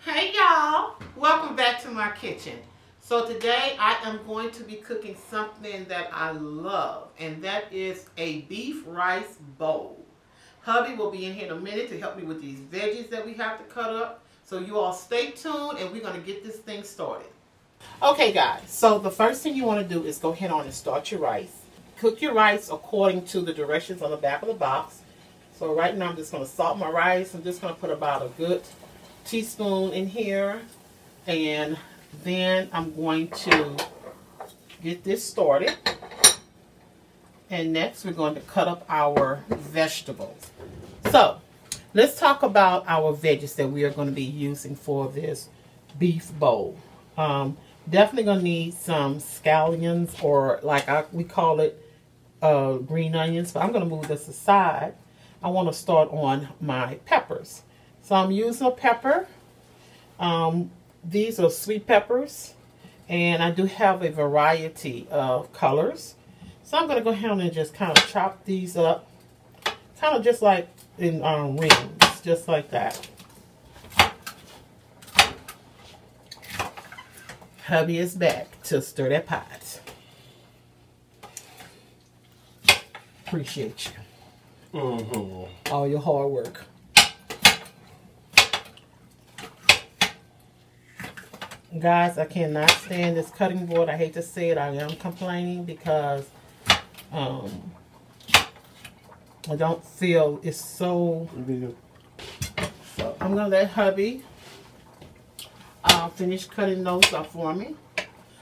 Hey y'all, welcome back to my kitchen. So today I am going to be cooking something that I love, and that is a beef rice bowl. Hubby will be in here in a minute to help me with these veggies that we have to cut up. So you all stay tuned and we're going to get this thing started. Okay guys, so the first thing you want to do is go ahead on and start your rice. Cook your rice according to the directions on the back of the box. So right now I'm just going to salt my rice. I'm just going to put about a good teaspoon in here, and then I'm going to get this started, and next we're going to cut up our vegetables. So let's talk about our veggies that we are going to be using for this beef bowl. Definitely going to need some scallions, or like we call it green onions, but I'm going to move this aside. I want to start on my peppers. So I'm using a pepper. These are sweet peppers, and I do have a variety of colors. So I'm going to go ahead and just kind of chop these up, kind of just like in rings, just like that. Hubby is back to stir that pot. Appreciate you. All your hard work. Guys, I cannot stand this cutting board. I hate to say it. I am complaining because I don't feel it's so... So I'm going to let hubby finish cutting those up for me.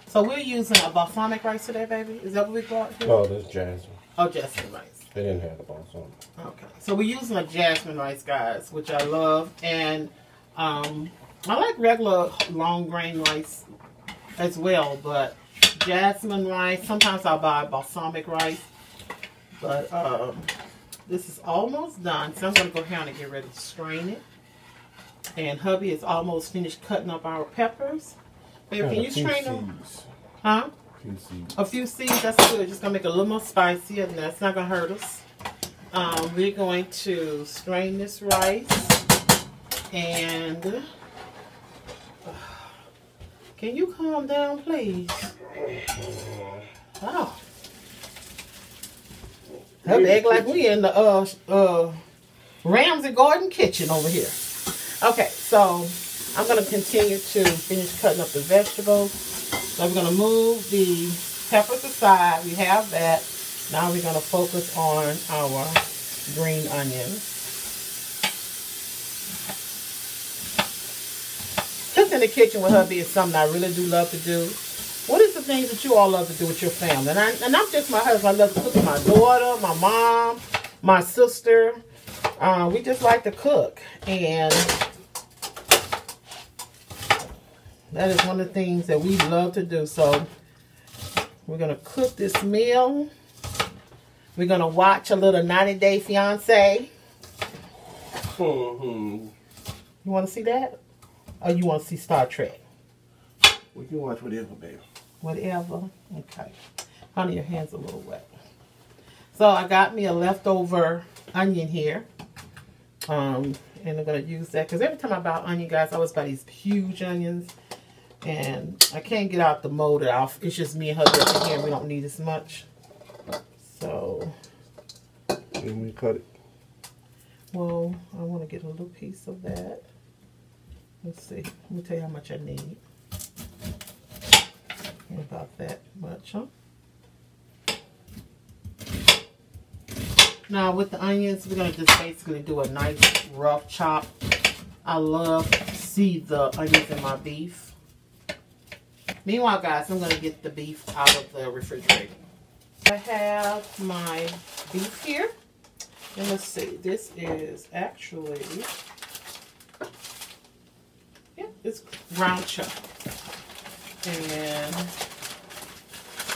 So we're using a balsamic rice today, baby. Is that what we got here? Oh, that's jasmine. Oh, jasmine rice. They didn't have the balsamic. Okay. So we're using a jasmine rice, guys, which I love. And I like regular long grain rice as well, but jasmine rice, sometimes I'll buy balsamic rice. But this is almost done, so I'm going to go ahead and get ready to strain it. And hubby is almost finished cutting up our peppers. Baby, can you strain them? Huh? A few seeds, that's good. Just going to make it a little more spicy, and that's not going to hurt us. We're going to strain this rice, and... Can you calm down, please? Oh. Hubby act like we in the Ramsay Garden kitchen over here. Okay, so I'm going to continue to finish cutting up the vegetables. So we're going to move the peppers aside. We have that. Now we're going to focus on our green onions. Cooking in the kitchen with hubby is something I really do love to do. What is the things that you all love to do with your family? And not just my husband. I love to cook with my daughter, my mom, my sister. We just like to cook. And that is one of the things that we love to do. So we're going to cook this meal. We're going to watch a little 90 Day Fiancé. You want to see that? Or you want to see Star Trek? We can watch whatever, baby. Whatever? Okay. Honey, your hand's a little wet. So I got me a leftover onion here. And I'm going to use that. Because every time I buy onion, guys, I always buy these huge onions. And I can't get out the mold off. It's just me and her up here. We don't need as much. So. Let me cut it. Well, I want to get a little piece of that. Let's see. Let me tell you how much I need. About that much, huh? Now with the onions, we're going to just basically do a nice rough chop. I love to see the onions in my beef. Meanwhile, guys, I'm going to get the beef out of the refrigerator. I have my beef here. And let's see. This is actually... it's ground chuck. And I'm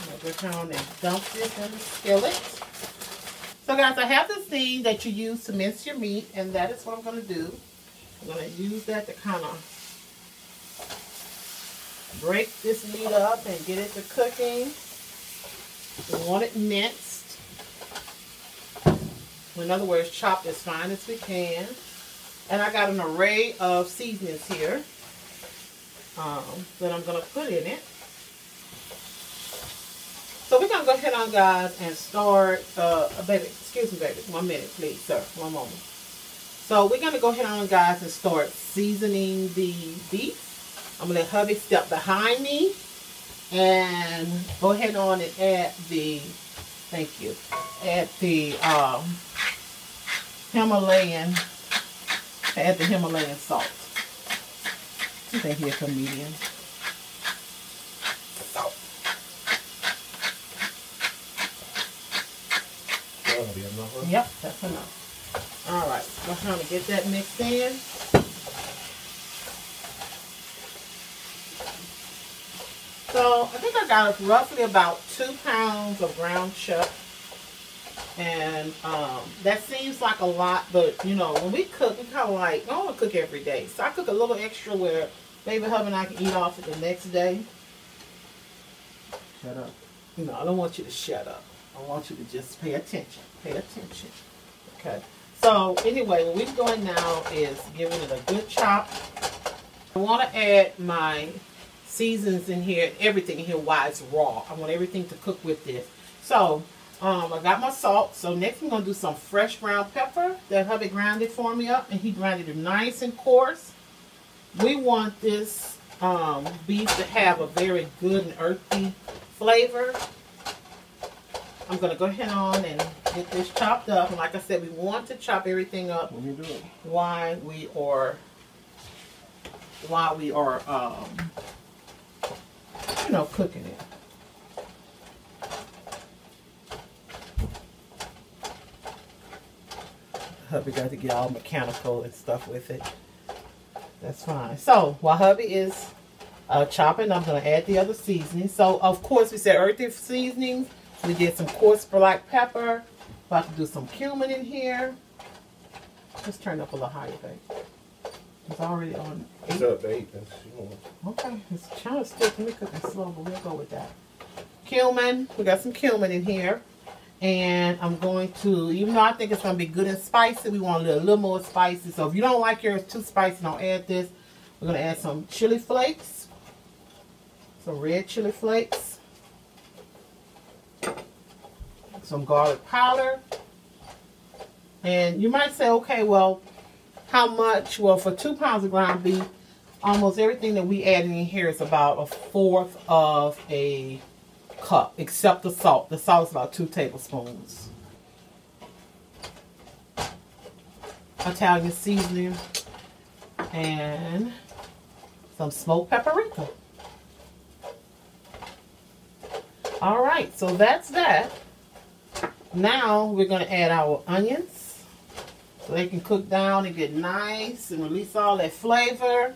going to go down and dump this in the skillet. So guys, I have this thing that you use to mince your meat, and that is what I'm going to do. I'm going to use that to kind of break this meat up and get it to cooking. We want it minced. In other words, chopped as fine as we can. And I got an array of seasonings here. that I'm going to put in it. So we're going to go ahead on, guys, and start, baby, excuse me, baby, 1 minute, please, sir, 1 moment. So we're going to go ahead on, guys, and start seasoning the beef. I'm going to let hubby step behind me and go ahead on and add the, thank you, add the Himalayan salt. I think he's a comedian. Salt. Yep, that's enough. All right, so I'm trying to get that mixed in. So I think I got roughly about 2 pounds of ground chuck. And that seems like a lot, but you know, when we cook, we kind of like, I don't want to cook every day. So I cook a little extra where baby hubby and I can eat off it the next day. Shut up. You know, I don't want you to shut up. I want you to just pay attention. Pay attention. Okay. So anyway, what we're doing now is giving it a good chop. I want to add my seasons in here, everything in here while it's raw. I want everything to cook with this. So I got my salt. So next I'm going to do some fresh ground pepper that hubby grounded for me up, and he grounded it nice and coarse. We want this beef to have a very good and earthy flavor. I'm going to go ahead on and get this chopped up. And like I said, we want to chop everything up while we are you know, cooking it. Hubby got to get all mechanical and stuff with it. That's fine. So while hubby is chopping, I'm going to add the other seasonings. So of course we said earthy seasonings. We did some coarse black pepper. About to do some cumin in here. Just turn up a little higher, babe. It's already on 8. It's up to 8. Okay, it's kind of still to me cooking slow, but we'll go with that. Cumin. We got some cumin in here. And I'm going to, even though I think it's going to be good and spicy, we want a little more spicy. So if you don't like yours too spicy, don't add this. We're going to add some chili flakes. Some red chili flakes. Some garlic powder. And you might say, okay, well, how much? Well, for 2 pounds of ground beef, almost everything that we add in here is about 1/4 of a cup, except the salt. The salt is about 2 tablespoons. Italian seasoning and some smoked paprika. All right, so that's that. Now we're going to add our onions so they can cook down and get nice and release all that flavor.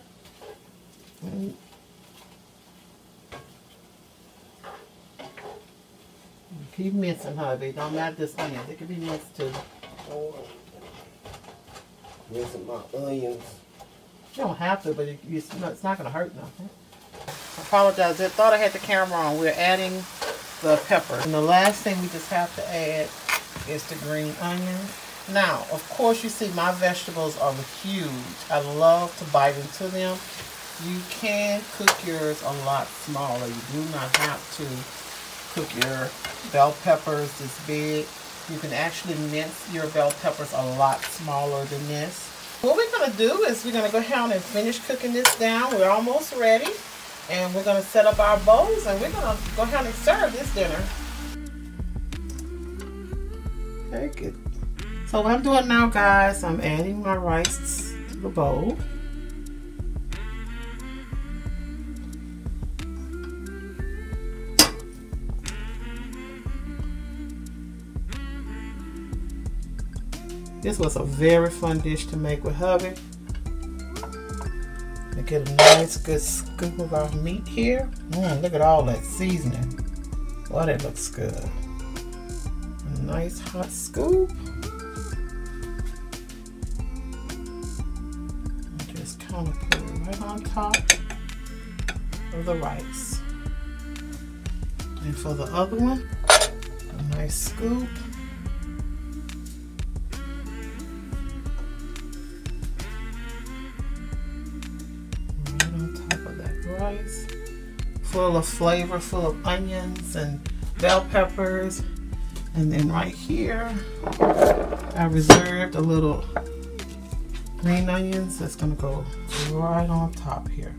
Keep mincing, hubby. Don't matter this onions. It can be minced too. Oh, mincing my onions. You don't have to, but it's not going to hurt nothing. I apologize. I thought I had the camera on. We're adding the pepper. And the last thing we just have to add is the green onion. Now, of course, you see my vegetables are huge. I love to bite into them. You can cook yours a lot smaller. You do not have to cook your bell peppers this big. You can actually mince your bell peppers a lot smaller than this. What we're going to do is we're going to go ahead and finish cooking this down. We're almost ready. And we're going to set up our bowls and we're going to go ahead and serve this dinner. Very good. So what I'm doing now, guys, I'm adding my rice to the bowl. This was a very fun dish to make with hubby. To get a nice good scoop of our meat here. Look at all that seasoning. Well, that looks good. A nice hot scoop. And just kind of put it right on top of the rice. And for the other one, a nice scoop. rice. Full of flavor, full of onions and bell peppers. And then right here, I reserved a little green onions that's gonna go right on top here.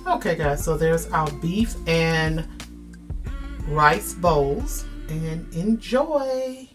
Okay guys, so there's our beef and rice bowls, and enjoy.